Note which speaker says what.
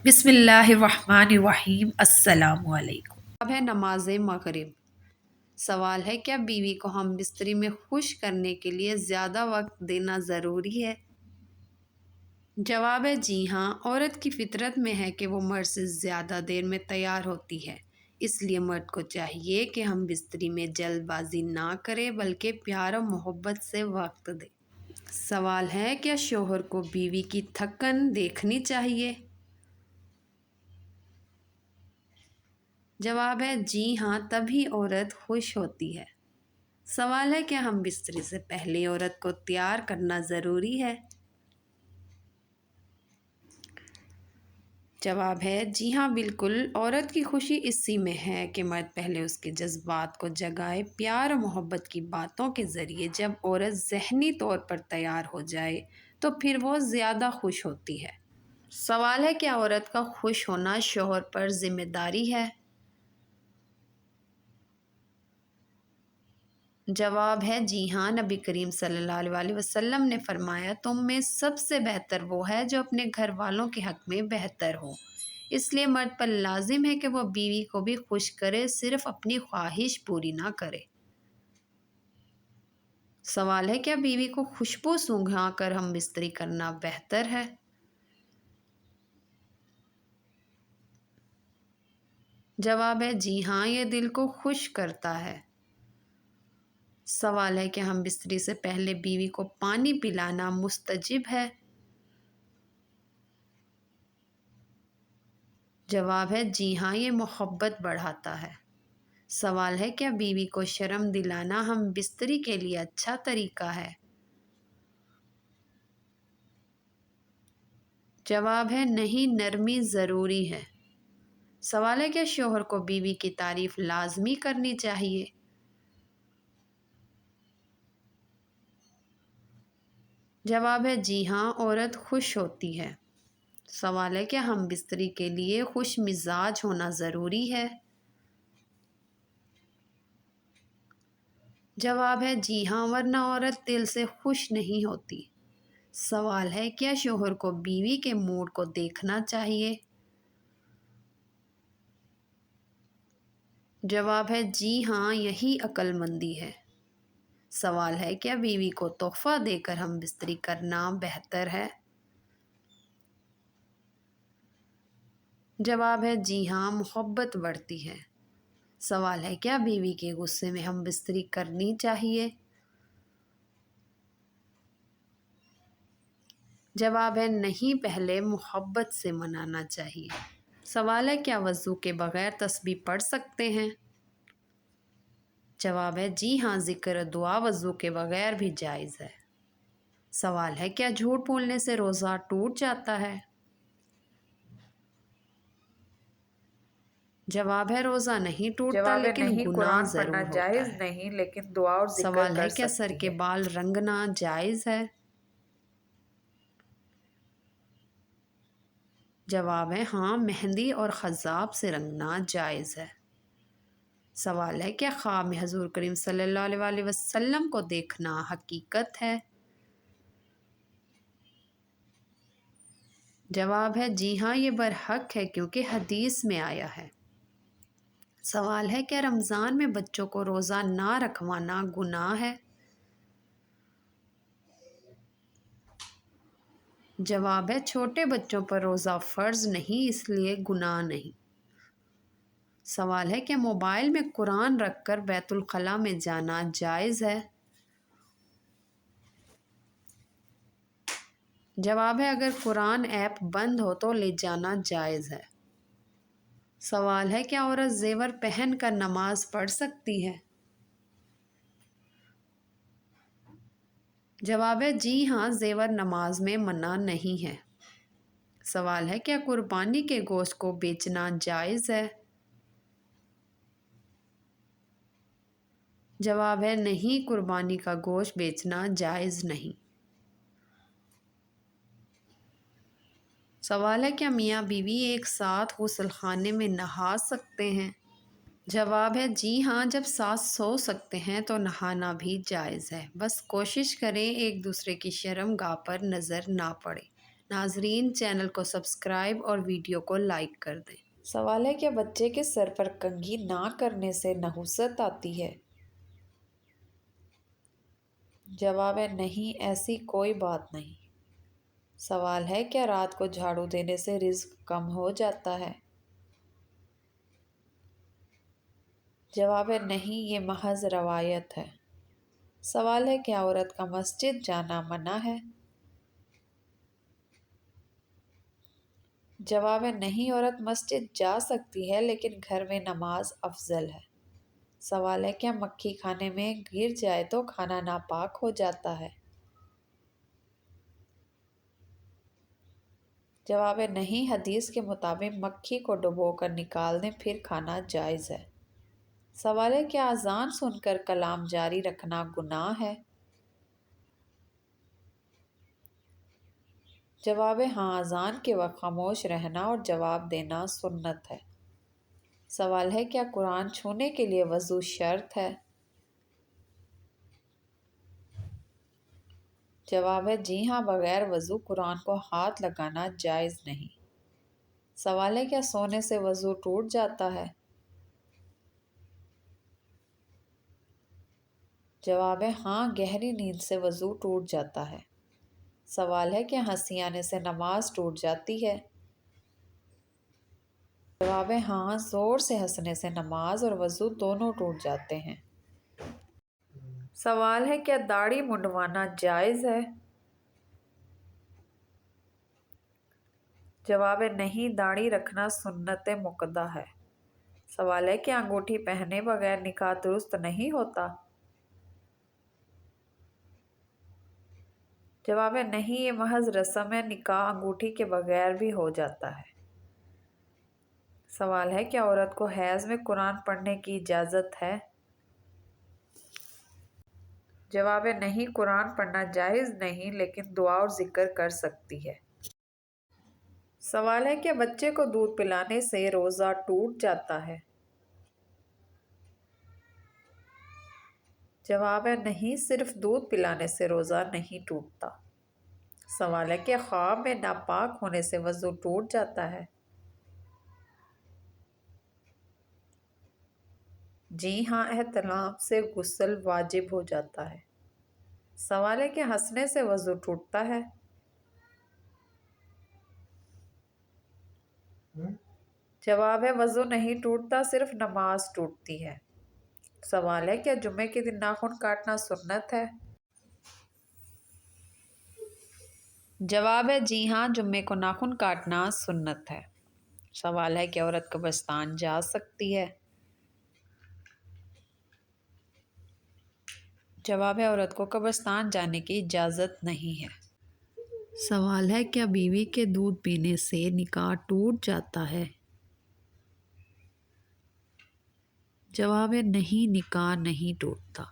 Speaker 1: بسم اللہ الرحمن الرحیم۔ السلام علیکم۔
Speaker 2: اب ہے نماز مغرب۔ سوال ہے، کیا بیوی کو ہم بستری میں خوش کرنے کے لیے زیادہ وقت دینا ضروری ہے؟ جواب ہے جی ہاں، عورت کی فطرت میں ہے کہ وہ مرد سے زیادہ دیر میں تیار ہوتی ہے، اس لیے مرد کو چاہیے کہ ہم بستری میں جلد بازی نہ کریں بلکہ پیار و محبت سے وقت دیں۔ سوال ہے، کیا شوہر کو بیوی کی تھکن دیکھنی چاہیے؟ جواب ہے جی ہاں، تبھی عورت خوش ہوتی ہے۔ سوال ہے، کیا ہم بستری سے پہلے عورت کو تیار کرنا ضروری ہے؟ جواب ہے جی ہاں، بالکل۔ عورت کی خوشی اسی میں ہے کہ مرد پہلے اس کے جذبات کو جگائے۔ پیار و محبت کی باتوں کے ذریعے جب عورت ذہنی طور پر تیار ہو جائے تو پھر وہ زیادہ خوش ہوتی ہے۔ سوال ہے، کیا عورت کا خوش ہونا شوہر پر ذمہ داری ہے؟ جواب ہے جی ہاں، نبی کریم صلی اللہ علیہ وسلم نے فرمایا، تم میں سب سے بہتر وہ ہے جو اپنے گھر والوں کے حق میں بہتر ہو۔ اس لیے مرد پر لازم ہے کہ وہ بیوی کو بھی خوش کرے، صرف اپنی خواہش پوری نہ کرے۔ سوال ہے، کیا بیوی کو خوشبو سونگھا کر ہم بستری کرنا بہتر ہے؟ جواب ہے جی ہاں، یہ دل کو خوش کرتا ہے۔ سوال ہے، کہ ہم بستری سے پہلے بیوی کو پانی پلانا مستحب ہے؟ جواب ہے جی ہاں، یہ محبت بڑھاتا ہے۔ سوال ہے، کیا بیوی کو شرم دلانا ہم بستری کے لیے اچھا طریقہ ہے؟ جواب ہے نہیں، نرمی ضروری ہے۔ سوال ہے، کیا شوہر کو بیوی کی تعریف لازمی کرنی چاہیے؟ جواب ہے جی ہاں، عورت خوش ہوتی ہے۔ سوال ہے، کیا ہم بستری کے لیے خوش مزاج ہونا ضروری ہے؟ جواب ہے جی ہاں، ورنہ عورت دل سے خوش نہیں ہوتی۔ سوال ہے، کیا شوہر کو بیوی کے موڈ کو دیکھنا چاہیے؟ جواب ہے جی ہاں، یہی عقل مندی ہے۔ سوال ہے، کیا بیوی کو تحفہ دے کر ہم بستری کرنا بہتر ہے؟ جواب ہے جی ہاں، محبت بڑھتی ہے۔ سوال ہے، کیا بیوی کے غصے میں ہم بستری کرنی چاہیے؟ جواب ہے نہیں، پہلے محبت سے منانا چاہیے۔ سوال ہے، کیا وضو کے بغیر تسبیح پڑھ سکتے ہیں؟ جواب ہے جی ہاں، ذکر دعا وضو کے بغیر بھی جائز ہے۔ سوال ہے، کیا جھوٹ بولنے سے روزہ ٹوٹ جاتا ہے؟ جواب ہے روزہ نہیں ٹوٹتا،
Speaker 1: جواب ہے
Speaker 2: لیکن
Speaker 1: نہیں،
Speaker 2: گناہ
Speaker 1: قرآن پڑھنا
Speaker 2: ضرور ہوتا
Speaker 1: جائز
Speaker 2: ہے۔
Speaker 1: نہیں لیکن دعا اور ذکر
Speaker 2: سوال
Speaker 1: کر
Speaker 2: ہے، کیا سر
Speaker 1: سکتی
Speaker 2: کے
Speaker 1: ہے۔
Speaker 2: بال رنگنا جائز ہے؟ جواب ہے ہاں، مہندی اور خضاب سے رنگنا جائز ہے۔ سوال ہے، کیا خواب میں حضور کریم صلی اللہ علیہ وسلم کو دیکھنا حقیقت ہے؟ جواب ہے جی ہاں، یہ برحق ہے کیونکہ حدیث میں آیا ہے۔ سوال ہے، کیا رمضان میں بچوں کو روزہ نہ رکھوانا گناہ ہے؟ جواب ہے چھوٹے بچوں پر روزہ فرض نہیں، اس لیے گناہ نہیں۔ سوال ہے، کیا موبائل میں قرآن رکھ کر بیت الخلاء میں جانا جائز ہے؟ جواب ہے اگر قرآن ایپ بند ہو تو لے جانا جائز ہے۔ سوال ہے، کیا عورت زیور پہن کر نماز پڑھ سکتی ہے؟ جواب ہے جی ہاں، زیور نماز میں منع نہیں ہے۔ سوال ہے، کیا قربانی کے گوشت کو بیچنا جائز ہے؟ جواب ہے نہیں، قربانی کا گوشت بیچنا جائز نہیں۔ سوال ہے، کیا میاں بیوی ایک ساتھ غسل خانے میں نہا سکتے ہیں؟ جواب ہے جی ہاں، جب ساتھ سو سکتے ہیں تو نہانا بھی جائز ہے، بس کوشش کریں ایک دوسرے کی شرم گاہ پر نظر نہ پڑے۔ ناظرین چینل کو سبسکرائب اور ویڈیو کو لائک کر دیں۔
Speaker 1: سوال ہے کیا بچے کے سر پر کنگھی نہ کرنے سے نحوست آتی ہے؟ جواب ہے نہیں، ایسی کوئی بات نہیں۔ سوال ہے کیا رات کو جھاڑو دینے سے رزق کم ہو جاتا ہے؟ جواب ہے نہیں، یہ محض روایت ہے۔ سوال ہے کیا عورت کا مسجد جانا منع ہے؟ جواب ہے نہیں، عورت مسجد جا سکتی ہے لیکن گھر میں نماز افضل ہے۔ سوال ہے کیا مکھی کھانے میں گر جائے تو کھانا ناپاک ہو جاتا ہے؟ جواب ہے نہیں، حدیث کے مطابق مکھی کو ڈبو کر نکال دیں پھر کھانا جائز ہے۔ سوال ہے کیا اذان سن کر کلام جاری رکھنا گناہ ہے؟ جواب ہے ہاں، اذان کے وقت خاموش رہنا اور جواب دینا سنت ہے۔ سوال ہے کیا قرآن چھونے کے لیے وضو شرط ہے؟ جواب ہے جی ہاں، بغیر وضو قرآن کو ہاتھ لگانا جائز نہیں۔ سوال ہے کیا سونے سے وضو ٹوٹ جاتا ہے؟ جواب ہے ہاں، گہری نیند سے وضو ٹوٹ جاتا ہے۔ سوال ہے کیا ہنسی آنے سے نماز ٹوٹ جاتی ہے؟ جواب ہے ہاں، زور سے ہنسنے سے نماز اور وضو دونوں ٹوٹ جاتے ہیں۔ سوال ہے کیا داڑھی منڈوانا جائز ہے؟ جواب ہے نہیں، داڑھی رکھنا سنت مؤکدہ ہے۔ سوال ہے کیا انگوٹھی پہنے بغیر نکاح درست نہیں ہوتا؟ جواب ہے نہیں، یہ محض رسم ہے، نکاح انگوٹھی کے بغیر بھی ہو جاتا ہے۔ سوال ہے کیا عورت کو حیض میں قرآن پڑھنے کی اجازت ہے؟ جواب ہے نہیں، قرآن پڑھنا جائز نہیں لیکن دعا اور ذکر کر سکتی ہے۔ سوال ہے کیا بچے کو دودھ پلانے سے روزہ ٹوٹ جاتا ہے؟ جواب ہے نہیں، صرف دودھ پلانے سے روزہ نہیں ٹوٹتا۔ سوال ہے کیا خواب میں ناپاک ہونے سے وضو ٹوٹ جاتا ہے؟ جی ہاں، احتلام سے غسل واجب ہو جاتا ہے۔ سوال ہے کہ ہنسنے سے وضو ٹوٹتا ہے؟ جواب ہے وضو نہیں ٹوٹتا، صرف نماز ٹوٹتی ہے۔ سوال ہے کیا جمعے کے دن ناخن کاٹنا سنت ہے؟ جواب ہے جی ہاں، جمعے کو ناخن کاٹنا سنت ہے۔ سوال ہے کہ عورت قبرستان جا سکتی ہے؟ جواب ہے عورت کو قبرستان جانے کی اجازت نہیں ہے۔ سوال ہے کیا بیوی کے دودھ پینے سے نکاح ٹوٹ جاتا ہے؟ جواب ہے نہیں، نکاح نہیں ٹوٹتا۔